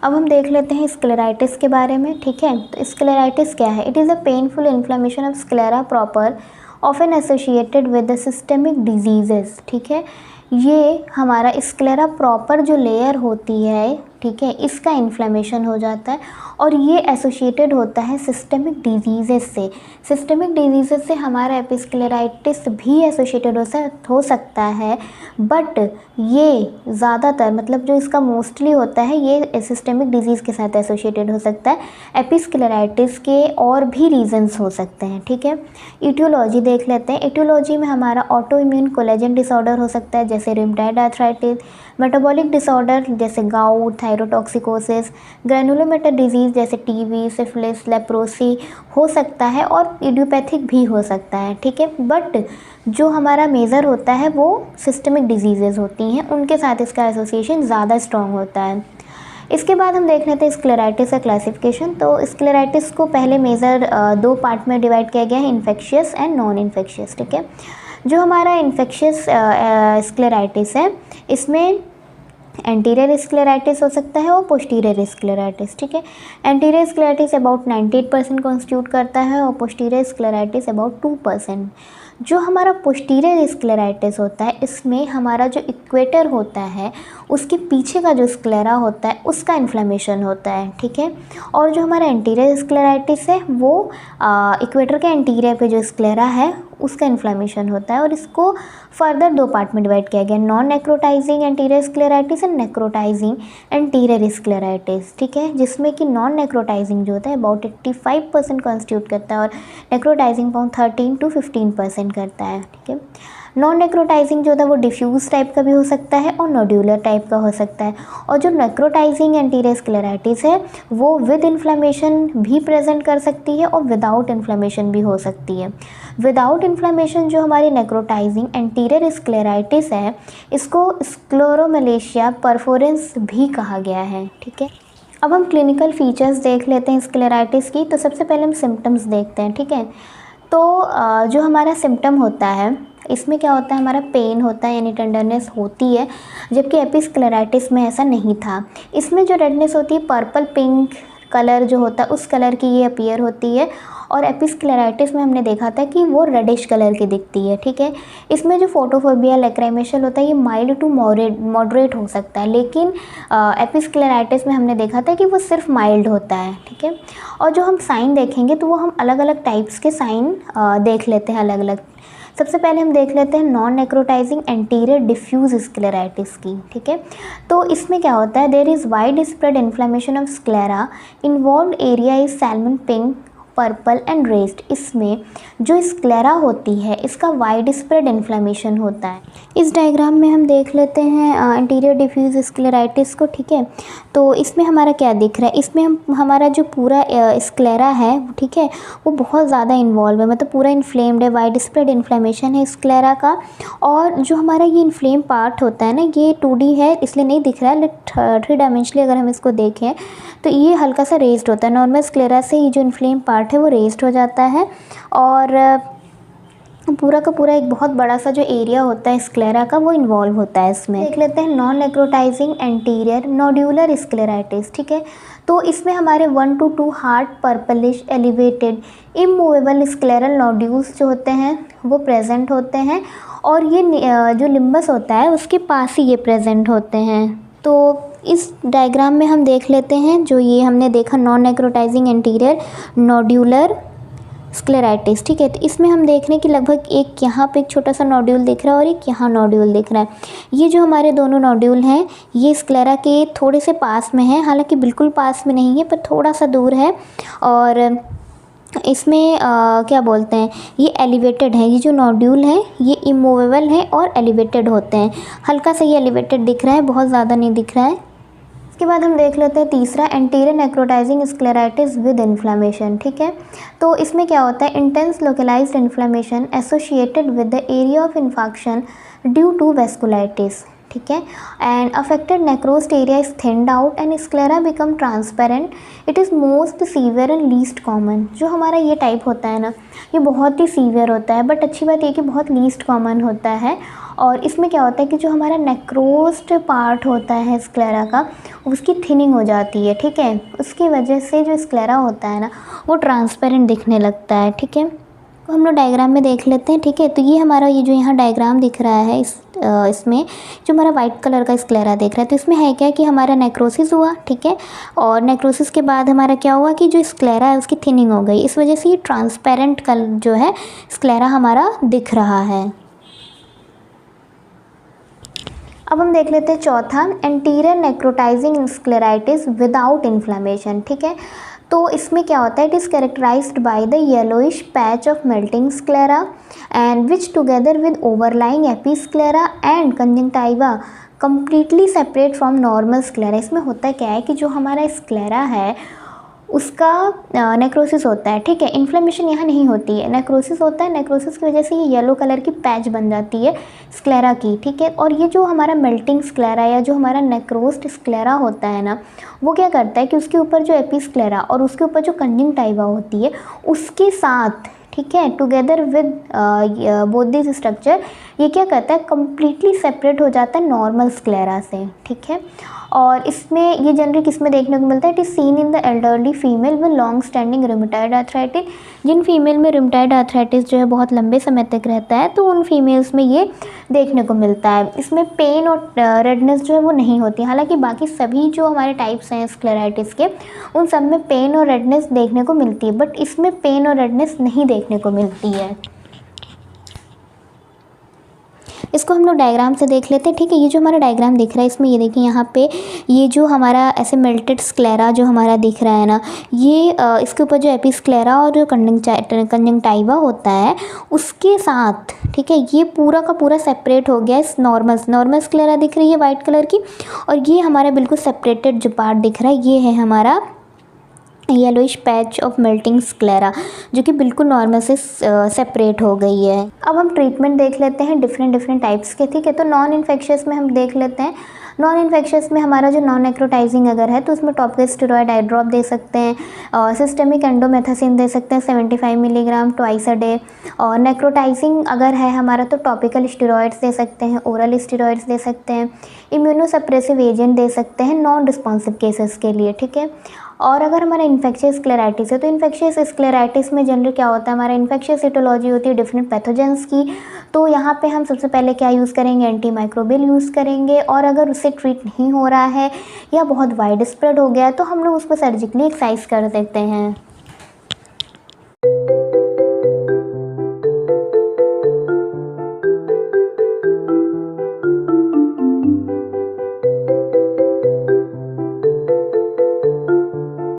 अब हम देख लेते हैं स्क्लेराइटिस के बारे में, ठीक है। तो स्क्लेराइटिस क्या है? It is a painful inflammation of sclera proper often associated with the systemic diseases, ठीक है। ये हमारा स्क्लेरा प्रॉपर जो लेयर होती है, ठीक है, इसका इन्फ्लेमेशन हो जाता है और ये एसोसिएटेड होता है सिस्टेमिक डिजीज़ेस से। सिस्टेमिक डिजीज़ेस से हमारा एपिस्क्लेराइटिस भी एसोसिएटेड हो सकता है, बट ये ज़्यादातर मतलब जो इसका मोस्टली होता है ये सिस्टेमिक डिजीज़ के साथ एसोसिएटेड हो सकता है। एपिस्क्लेराइटिस के और भी रीजंस हो सकते हैं, ठीक है। इटियोलॉजी देख लेते हैं। इटियोलॉजी में हमारा ऑटो इम्यून कोलेजन डिसऑर्डर हो सकता है जैसे रिमेटॉइड आर्थराइटिस, मेटाबॉलिक डिसऑर्डर जैसे गाउट, थायरोटॉक्सिकोसिस, ग्रैनुलोमेटर डिजीज़ जैसे टीबी, सिफिलिस, लेप्रोसी हो सकता है और इडियोपैथिक भी हो सकता है, ठीक है। बट जो हमारा मेजर होता है वो सिस्टमिक डिजीज़ेज़ होती हैं, उनके साथ इसका एसोसिएशन ज़्यादा स्ट्रॉन्ग होता है। इसके बाद हम देख लेते हैं स्क्लेराइटिस का क्लासिफिकेशन। तो स्क्लेराइटिस को पहले मेजर 2 पार्ट में डिवाइड किया गया है, इन्फेक्शियस एंड नॉन इन्फेक्शियस, ठीक है। जो हमारा इन्फेक्शियस स्क्लेराइटिस है इसमें एंटीरियर स्क्लेराइटिस हो सकता है और पोस्टीरियर स्क्लेराइटिस, ठीक है। एंटीरियर स्क्लेराइटिस अबाउट 98% कॉन्स्टिट्यूट करता है और पोस्टीरियर स्क्लेराइटिस अबाउट 2%। जो हमारा पोस्टीरियर स्क्लेराइटिस होता है इसमें हमारा जो इक्वेटर होता है उसके पीछे का जो स्क्लेरा होता है उसका इन्फ्लेमेशन होता है, ठीक है। और जो हमारा एंटीरियर स्क्लेराइटिस है वो इक्वेटर के एंटीरियर पे जो स्क्लेरा है उसका इन्फ्लेमेशन होता है और इसको फर्दर 2 पार्ट में डिवाइड किया गया, non necrotizing anterior scleritis and necrotizing anterior scleritis, ठीक है। जिसमें कि नॉन नेक्रोटाइजिंग जो होता है अबाउट 85% कॉन्स्टिट्यूट करता है और नेक्रोटाइजिंग अबाउट 13 to 15% करता है, ठीक है। नॉन नेक्रोटाइजिंग जो होता है वो डिफ्यूज टाइप का भी हो सकता है और नोड्यूलर टाइप का हो सकता है। और जो नेक्रोटाइजिंग एंटीरियर स्क्लेराइटिस है वो विद इन्फ्लेमेशन भी प्रेजेंट कर सकती है और विदाउट इन्फ्लेमेशन भी हो सकती है। विदाउट इन्फ्लेमेशन जो हमारी नेक्रोटाइजिंग एंटीरियर स्क्लेराइटिस है इसको स्क्लेरोमलेशिया परफोरेंस भी कहा गया है, ठीक है। अब हम क्लिनिकल फीचर्स देख लेते हैं स्क्लेराइटिस की। तो सबसे पहले हम सिम्टम्स देखते हैं, ठीक है। तो जो हमारा सिम्टम होता है इसमें क्या होता है, हमारा पेन होता है यानी टेंडरनेस होती है, जबकि एपिस्क्लेराइटिस में ऐसा नहीं था। इसमें जो रेडनेस होती है पर्पल पिंक कलर जो होता है उस कलर की ये अपीयर होती है और एपिस्क्लेराइटिस में हमने देखा था कि वो रेडिश कलर की दिखती है, ठीक है। इसमें जो फोटोफोबिया लैक्राइमेशन होता है ये माइल्ड टू मॉडरेट हो सकता है, लेकिन एपिस्क्लेराइटिस में हमने देखा था कि वो सिर्फ माइल्ड होता है, ठीक है। और जो हम साइन देखेंगे तो वो हम अलग अलग टाइप्स के साइन देख लेते हैं अलग अलग। सबसे पहले हम देख लेते हैं non necrotizing anterior diffuse scleritis की, ठीक है। तो इसमें क्या होता है, there is wide spread inflammation of sclera, involved area is salmon pink, purple and raised. इसमें जो स्क्लेरा होती है इसका वाइड स्प्रेड इन्फ्लेमेशन होता है। इस डायग्राम में हम देख लेते हैं एंटीरियर डिफ्यूज स्क्लेराइटिस को, ठीक है। तो इसमें हमारा क्या दिख रहा है, इसमें हमारा जो पूरा स्क्लेरा है, ठीक है, वो बहुत ज़्यादा इन्वॉल्व है, मतलब पूरा इन्फ्लेम्ड है, वाइड स्प्रेड इन्फ्लेमेशन है स्क्लेरा का। और जो हमारा ये इन्फ्लेम पार्ट होता है ना ये 2D है इसलिए नहीं दिख रहा है, 3 डायमेंशनली अगर हम इसको देखें तो ये हल्का सा रेज्ड होता है। नॉर्मल स्क्लेरा से ये जो इन्फ्लेम पार्ट है वो रेज्ड हो जाता है और पूरा का पूरा एक बहुत बड़ा सा जो एरिया होता है स्क्लेरा का वो इन्वॉल्व होता है इसमें। देख लेते हैं non necrotizing anterior nodular scleritis, ठीक है। तो इसमें हमारे 1 to 2 hard purplish elevated immovable scleral nodules जो होते हैं वो प्रेजेंट होते हैं और ये जो लिम्बस होता है उसके पास ही ये प्रेजेंट होते हैं। तो इस डायग्राम में हम देख लेते हैं जो ये हमने देखा non necrotizing anterior nodular scleritis, ठीक है। तो इसमें हम देख रहे हैं कि लगभग एक यहाँ पे एक छोटा सा नोड्यूल दिख रहा है और एक यहाँ नोड्यूल दिख रहा है। ये जो हमारे दोनों नोड्यूल हैं ये स्क्लेरा के थोड़े से पास में है, हालांकि बिल्कुल पास में नहीं है पर थोड़ा सा दूर है। और इसमें क्या बोलते हैं ये एलिवेटेड है, ये जो नोड्यूल है ये इमूवेबल है और एलिवेटेड होते हैं। हल्का सा ये एलिवेटेड दिख रहा है, बहुत ज़्यादा नहीं दिख रहा है। इसके बाद हम देख लेते हैं तीसरा anterior necrotizing scleritis with inflammation, ठीक है। तो इसमें क्या होता है, intense localized inflammation associated with the area of infection due to vasculitis, ठीक है। And affected necrosed area is thinned out and sclera become transparent. It is most severe and least common. जो हमारा ये टाइप होता है ना, ये बहुत ही सीवियर होता है, बट अच्छी बात ये कि बहुत लीस्ट कॉमन होता है। और इसमें क्या होता है कि जो हमारा नेक्रोस्ड पार्ट होता है स्क्लेरा का, उसकी थिनिंग हो जाती है, ठीक है। उसकी वजह से जो स्क्लेरा होता है ना, वो ट्रांसपेरेंट दिखने लगता है, ठीक है। तो हम लोग डायग्राम में देख लेते हैं, ठीक है। तो ये हमारा ये जो यहाँ डायग्राम दिख रहा है, इसमें जो हमारा वाइट कलर का स्क्लेरा देख रहा है, तो इसमें है क्या कि हमारा नेक्रोसिस हुआ, ठीक है। और नेक्रोसिस के बाद हमारा क्या हुआ कि जो स्क्लेरा है उसकी थिनिंग हो गई, इस वजह से ये ट्रांसपेरेंट कलर जो है स्क्लेरा हमारा दिख रहा है। अब हम देख लेते हैं चौथा, anterior necrotizing scleritis without inflammation, ठीक है। तो इसमें क्या होता है, it is characterized by the yellowish patch of melting sclera and which together with overlying episclera and conjunctiva completely separate from normal sclera. इसमें होता क्या है कि जो हमारा स्क्लेरा है उसका नेक्रोसिस होता है, ठीक है। इन्फ्लेमेशन यहाँ नहीं होती है, नेक्रोसिस होता है। नेक्रोसिस की वजह से ये येलो कलर की पैच बन जाती है स्क्लेरा की, ठीक है। और ये जो हमारा मेल्टिंग स्क्लेरा या जो हमारा नेक्रोस्ड स्क्लेरा होता है ना, वो क्या करता है कि उसके ऊपर जो एपिस्क्लेरा और उसके ऊपर जो कंजंक्टिवा होती है उसके साथ, ठीक है, together with both this structure, ये क्या करता है, कम्प्लीटली सेपरेट हो जाता है नॉर्मल स्क्लेरा से, ठीक है। और इसमें ये जनरली किसमें देखने को मिलता है, it is seen in the elderly female with long standing rheumatoid arthritis. जिन फीमेल में रूमेटॉइड आर्थराइटिस जो है बहुत लंबे समय तक रहता है, तो उन फीमेल्स में ये देखने को मिलता है। इसमें पेन और रेडनेस जो है वो नहीं होती, हालांकि बाकी सभी जो हमारे टाइप्स हैं स्क्लेराइटिस के, उन सब में पेन और रेडनेस देखने को मिलती है, बट इसमें पेन और रेडनेस नहीं देखने को मिलती है। इसको हम लोग डायग्राम से देख लेते हैं, ठीक है। ये जो हमारा डायग्राम दिख रहा है, इसमें ये देखिए यहाँ पे ये जो हमारा ऐसे मेल्टेड स्क्लेरा जो हमारा दिख रहा है ना, ये इसके ऊपर जो एपिस्क्लेरा और जो कंजंक्टिवा होता है उसके साथ, ठीक है, ये पूरा का पूरा सेपरेट हो गया इस नॉर्मल स्क्लेरा दिख रही है वाइट कलर की, और ये हमारा बिल्कुल सेपरेटेड जो पार्ट दिख रहा है ये है हमारा yellowish patch of melting sclera, जो कि बिल्कुल नॉर्मल से सेपरेट हो गई है। अब हम ट्रीटमेंट देख लेते हैं डिफरेंट टाइप्स के, ठीक है। तो नॉन इन्फेक्शियस में हम देख लेते हैं। नॉन इन्फेक्शियस में हमारा जो नॉन नेक्रोटाइजिंग अगर है तो उसमें टॉपिकल स्टेरॉयड आई ड्रॉप दे सकते हैं, और सिस्टेमिक एंडोमेथासिन दे सकते हैं 75 मिलीग्राम ट्वाइस अ डे। और नेक्रोटाइजिंग अगर है हमारा तो टॉपिकल स्टेरॉयड्स दे सकते हैं, ओरल स्टेरॉयड्स दे सकते हैं, इम्यूनोसप्रेसिव एजेंट दे सकते हैं नॉन रिस्पॉन्सिव केसेस के लिए, ठीक है। और अगर हमारा इन्फेक्शियस स्क्लेराइटिस है तो इन्फेक्शियस स्क्लेराइटिस में जनरल क्या होता है, हमारा इन्फेक्शियस इटोलॉजी होती है डिफरेंट पैथोजेंस की। तो यहाँ पे हम सबसे पहले क्या यूज़ करेंगे, एंटी माइक्रोबियल यूज़ करेंगे। और अगर उससे ट्रीट नहीं हो रहा है या बहुत वाइड स्प्रेड हो गया है तो हम लोग उसको सर्जिकली एक्साइज कर देते हैं।